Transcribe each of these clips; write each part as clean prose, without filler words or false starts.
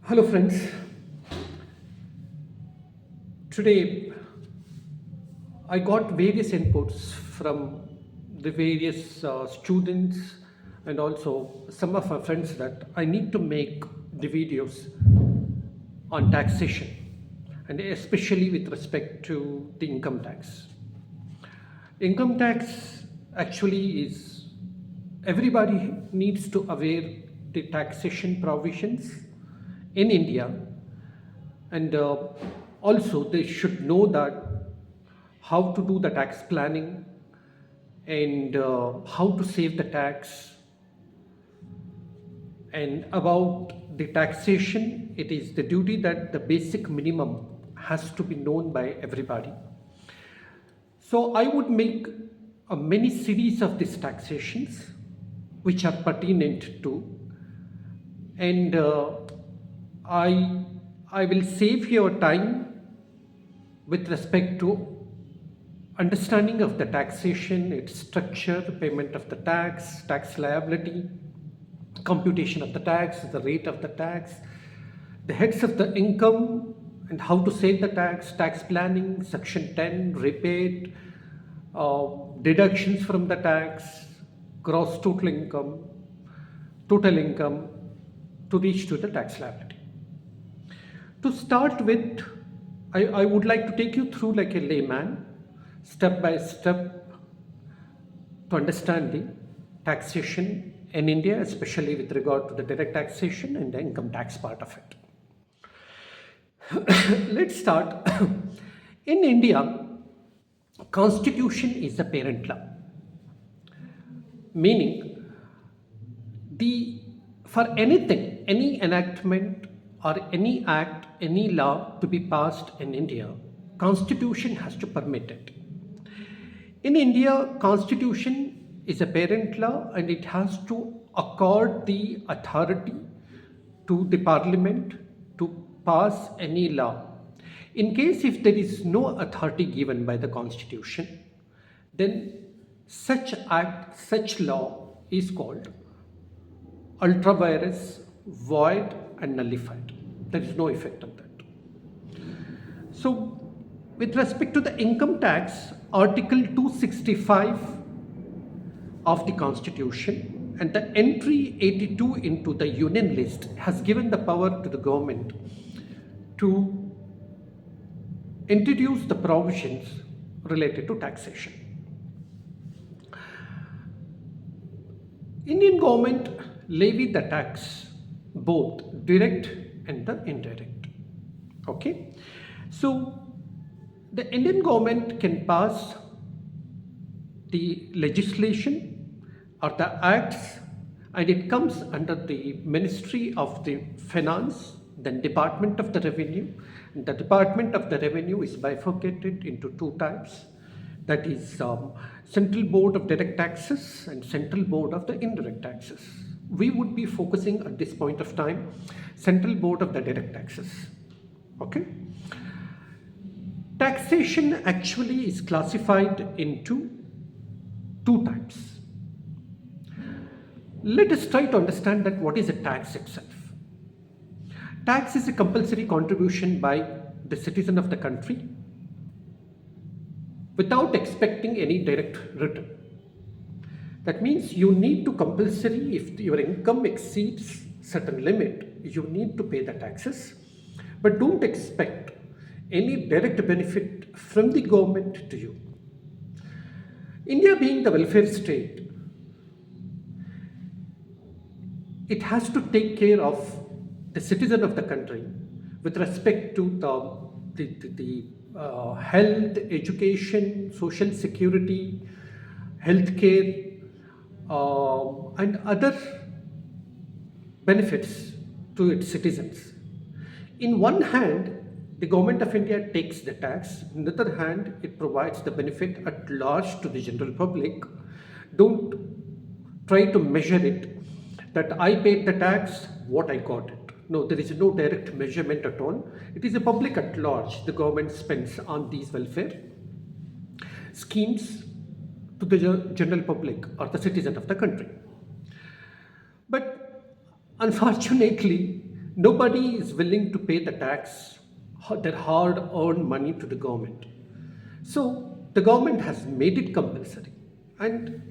Hello, friends. Today I got various inputs from the various students and also some of our friends that I need to make the videos on taxation and especially with respect to the income tax. Income tax actually is everybody needs to aware the taxation provisions in India, and also they should know that how to do the tax planning and how to save the tax. And about the taxation, it is the duty that the basic minimum has to be known by everybody. So I would make a many series of these taxations which are pertinent to, and I I will save your time with respect to understanding of the taxation, its structure, payment of the tax, tax liability, computation of the tax, the rate of the tax, the heads of the income and how to save the tax, tax planning, section 10, rebate, deductions from the tax, gross total income to reach to the tax liability. To start with, I would like to take you through like a layman, step by step, to understand the taxation in India, especially with regard to the direct taxation and the income tax part of it. Let's start. In India, constitution is the parent law, meaning the for anything, any enactment or any act, any law to be passed in India, constitution has to permit it. In India, constitution is a parent law and it has to accord the authority to the parliament to pass any law. In case if there is no authority given by the constitution, then such act, such law is called ultra vires, void and nullified. There is no effect of that. So with respect to the income tax, Article 265 of the Constitution and the entry 82 into the Union list has given the power to the government to introduce the provisions related to taxation. Indian government levy the tax, both direct and the indirect. Okay, so the Indian government can pass the legislation or the acts, and it comes under the Ministry of the Finance, then Department of the Revenue. And the Department of the Revenue is bifurcated into two types, that is Central Board of Direct Taxes and Central Board of the Indirect Taxes. We would be focusing at this point of time Central Board of the Direct Taxes. Okay. Taxation actually is classified into two types. Let us try to understand that what is a tax itself. Tax is a compulsory contribution by the citizen of the country without expecting any direct return. That means you need to compulsory, if your income exceeds certain limit, you need to pay the taxes, but don't expect any direct benefit from the government to you. India being the welfare state, it has to take care of the citizen of the country with respect to the health, education, social security, healthcare, and other benefits to its citizens. In one hand, the government of India takes the tax. On the other hand, it provides the benefit at large to the general public. Don't try to measure it that I paid the tax, what I got it. No, there is no direct measurement at all. It is a public at large. The government spends on these welfare schemes to the general public or the citizen of the country. But unfortunately, Nobody is willing to pay the tax, their hard earned money to the government. So the government has made it compulsory, and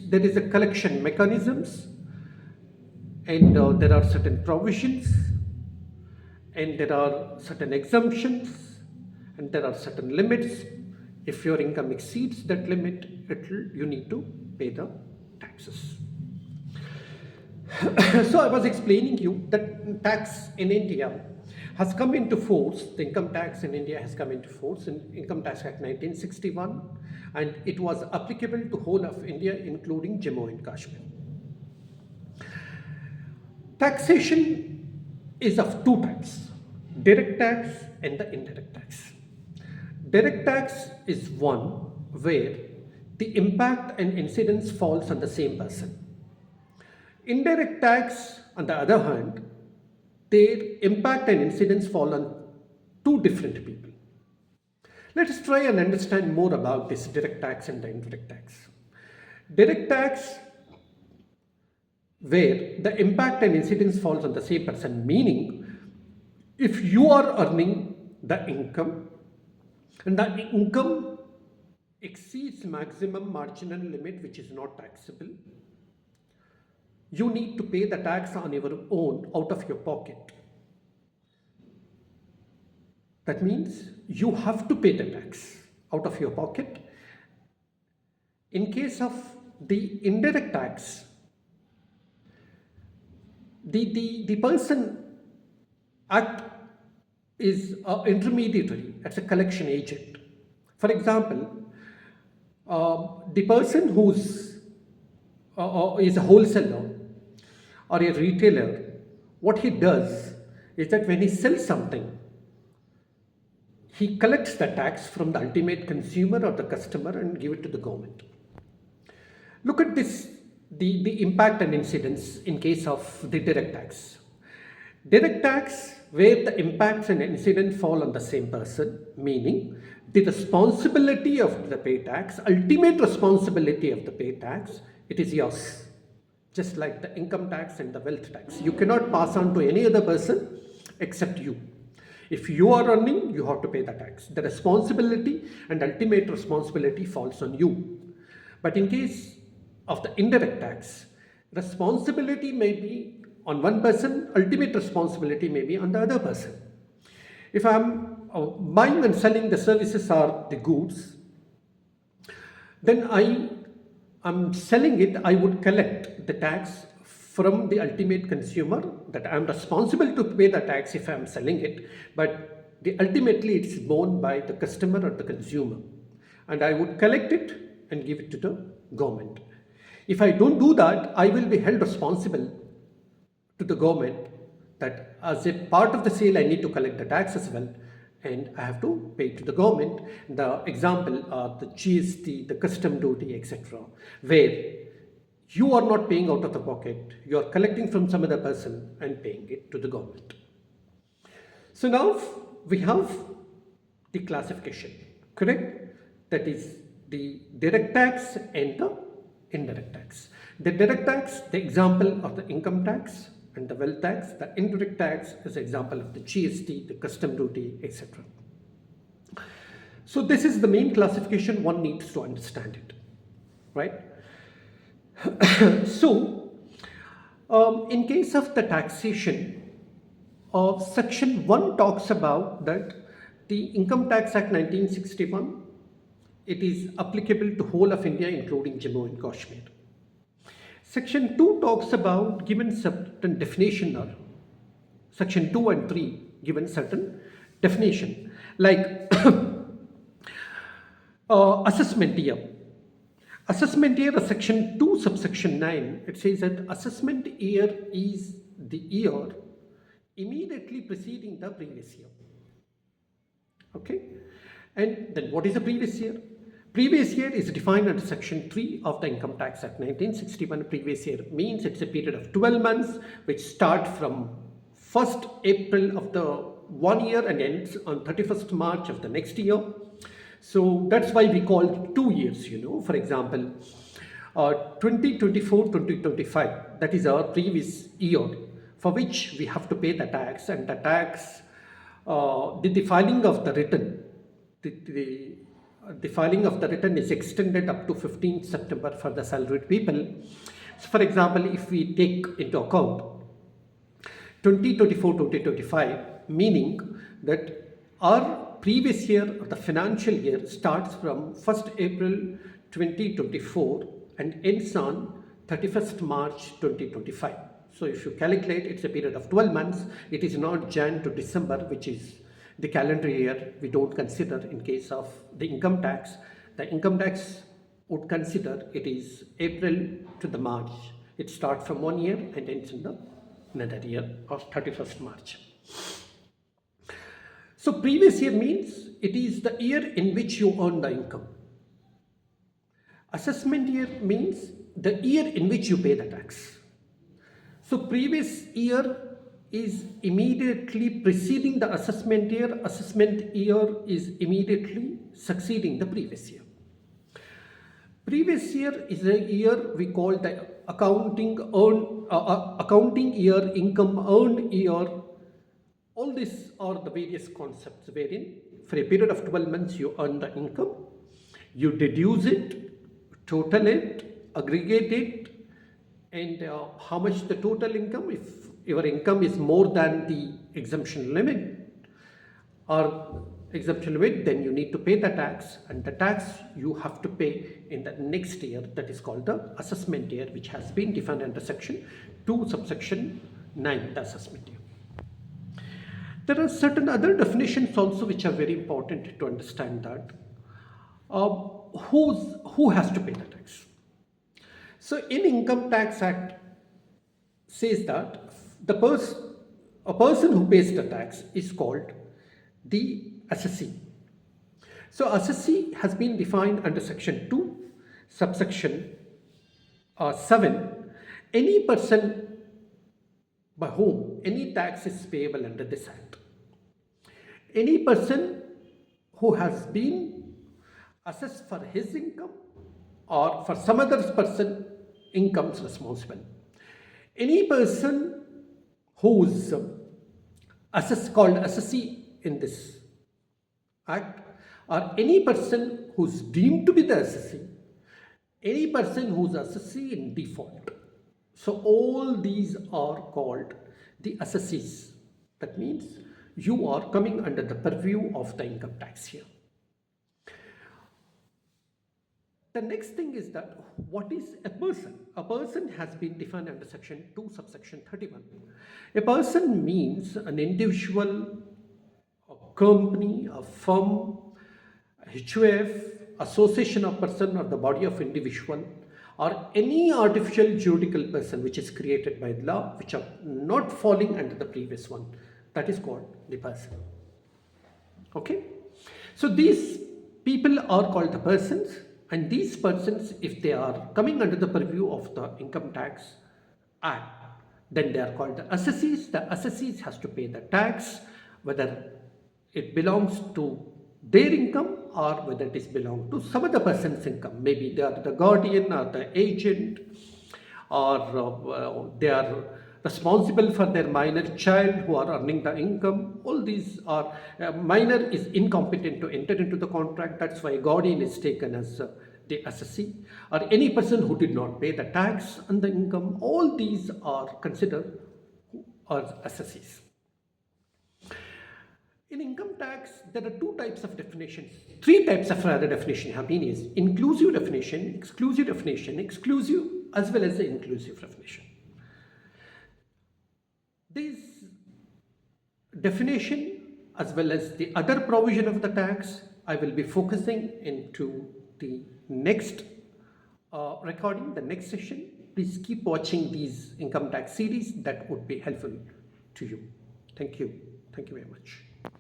there is a collection mechanisms, and there are certain provisions, and there are certain exemptions, and there are certain limits. If your income exceeds that limit, you need to pay the taxes. So I was explaining you that tax in India has come into force. The income tax in India has come into force in Income Tax Act 1961, and it was applicable to whole of India, including Jammu and Kashmir. Taxation is of two types: direct tax and the indirect tax. Direct tax is one where the impact and incidence falls on the same person. Indirect tax, on the other hand, their impact and incidence fall on two different people. Let us try and understand more about this direct tax and the indirect tax. Direct tax, where the impact and incidence falls on the same person, meaning if you are earning the income and the income exceeds maximum marginal limit which is not taxable, you need to pay the tax on your own out of your pocket. That means you have to pay the tax out of your pocket. In case of the indirect tax, the person is an intermediary, as a collection agent. For example, the person who's is a wholesaler or a retailer, what he does is that when he sells something, he collects the tax from the ultimate consumer or the customer and give it to the government. Look at this, the impact and incidence in case of the direct tax. Direct tax, where the impacts and incident fall on the same person, meaning the responsibility of the pay tax, ultimate responsibility of the pay tax, it is yours. Just like the income tax and the wealth tax. You cannot pass on to any other person except you. If you are earning, you have to pay the tax. The responsibility and ultimate responsibility falls on you. But in case of the indirect tax, responsibility may be on one person, ultimate responsibility may be on the other person. If I'm buying and selling the services or the goods, then I'm selling it, I would collect the tax from the ultimate consumer, that I'm responsible to pay the tax if I'm selling it, but ultimately it's borne by the customer or the consumer. And I would collect it and give it to the government. If I don't do that, I will be held responsible to the government that as a part of the sale, I need to collect the tax as well, and I have to pay to the government. The example are the GST, the custom duty, etc., where you are not paying out of the pocket, you are collecting from some other person and paying it to the government. So now we have the classification, correct? That is the direct tax and the indirect tax. The direct tax, the example of the income tax and the wealth tax. The indirect tax is an example of the GST, the custom duty, etc. So this is the main classification, one needs to understand it, right? So in case of the taxation, section 1 talks about that the Income Tax Act 1961, it is applicable to whole of India, including Jammu and Kashmir. Section 2 talks about given certain definition, or section 2 and 3 given certain definition, like assessment year. Assessment year, section 2 subsection 9, it says that assessment year is the year immediately preceding the previous year. Okay, and then what is the previous year? Previous year is defined under section 3 of the Income Tax Act 1961. Previous year means it's a period of 12 months which start from 1st April of the one year and ends on 31st March of the next year. So that's why we call 2 years, for example, 2024-2025, that is our previous year. for which we have to pay the tax, and the tax, the filing of the return, the filing of the return is extended up to 15th September for the salaried people. So for example, if we take into account 2024-2025, meaning that our previous year, the financial year, starts from 1st April 2024 and ends on 31st March 2025. So if you calculate, it's a period of 12 months. It is not Jan to December, which is the calendar year we don't consider in case of the income tax. The income tax would consider it is April to the March. It starts from 1 year and ends in the another year of 31st March. So previous year means it is the year in which you earn the income. Assessment year means the year in which you pay the tax. So previous year is immediately preceding the assessment year. Assessment year is immediately succeeding the previous year. Previous year is a year we call the accounting year, income earned year. All these are the various concepts wherein for a period of 12 months you earn the income, you deduce it, total it, aggregate it, and how much the total income. If your income is more than the exemption limit then you need to pay the tax, and the tax you have to pay in the next year, that is called the assessment year, which has been defined under section 2 subsection 9, the assessment year. There are certain other definitions also which are very important to understand that who has to pay the tax. So in Income Tax Act says that a person who pays the tax is called the assessee. So assessee has been defined under section 2 subsection 7. Any person by whom any tax is payable under this act. Any person who has been assessed for his income or for some other person incomes responsible. Any person who's called assessee in this act, or any person who's deemed to be the assessee, any person who's assessee in default. So all these are called the assessees. That means you are coming under the purview of the income tax here. The next thing is that what is a person? A person has been defined under section 2 subsection 31. A person means an individual, a company, a firm, a HUF, association of person or the body of individual, or any artificial juridical person which is created by law, which are not falling under the previous one. That is called the person. Okay? So these people are called the persons, and these persons, if they are coming under the purview of the Income Tax Act, then they are called the assessees. The assessees has to pay the tax, whether it belongs to their income or whether it is belong to some other person's income. Maybe they are the guardian or the agent, or they are responsible for their minor child who are earning the income. All these are, minor is incompetent to enter into the contract. That's why guardian is taken as the assessee, or any person who did not pay the tax on the income. All these are considered as assessees. In income tax, there are two types of definitions. Three types of rather definition have been used: inclusive definition, exclusive as well as the inclusive definition. This definition as well as the other provision of the tax, I will be focusing into the next recording, the next session. Please keep watching these income tax series. That would be helpful to you. Thank you. Thank you very much.